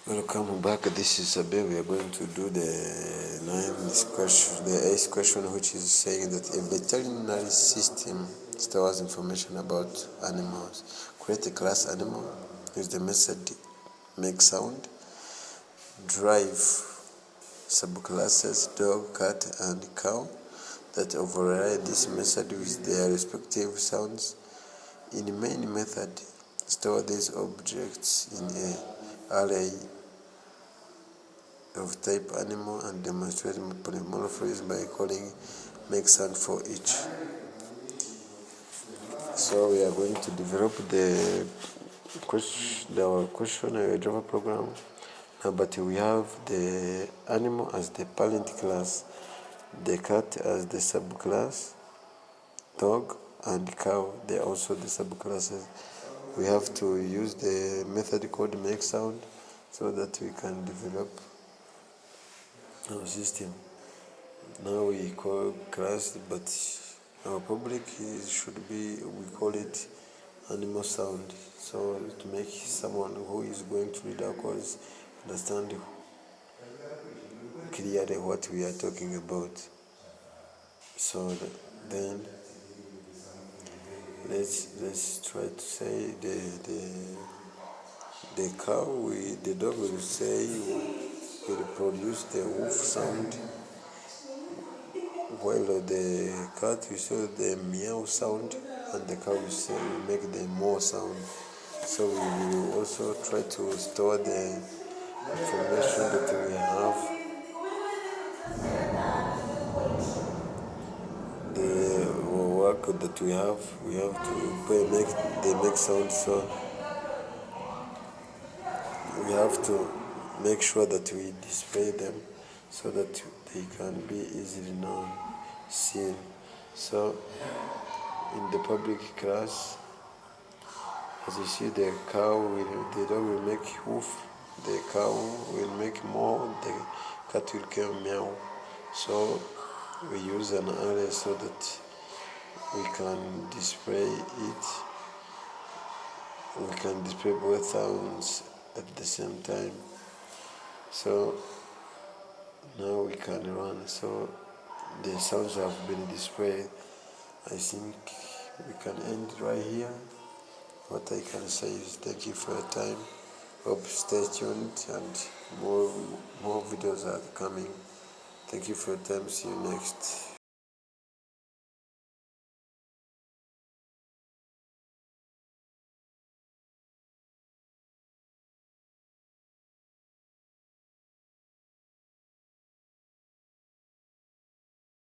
Welcome back. This is Abe. We are going to do the eighth question, which is saying that a veterinary system stores information about animals. Create a class animal. Use the method make sound. Drive subclasses dog, cat, and cow that override this method with their respective sounds. In the main method, store these objects in an array of type animal and demonstrate polymorphism by calling make sound for each. So we are going to develop the questionnaire Java program now, but we have the animal as the parent class, the cat as the subclass, dog and cow they are also the subclasses. We have to use the method called make sound so that we can develop our system. Now we call class, but our public should be, we call it animal sound, so to make someone who is going to read our course understand clearly what we are talking about. So then let's try to say the cow, the dog will produce the woof sound, while the cat will show the meow sound, and the cow will make the moo sound. So we will also try to store the information that we have, the work that we have to make sound. So we have to make sure that we display them so that they can be easily seen. So in the public class, as you see, the dog will make hoof, the cow will make moo, the cat will come meow. So we use an array so that we can display it. We can display both sounds at the same time. So now we can run. So the sounds have been displayed. I think we can end right here. What I can say is thank you for your time. Hope stay tuned, and more videos are coming. Thank you for your time. See you next.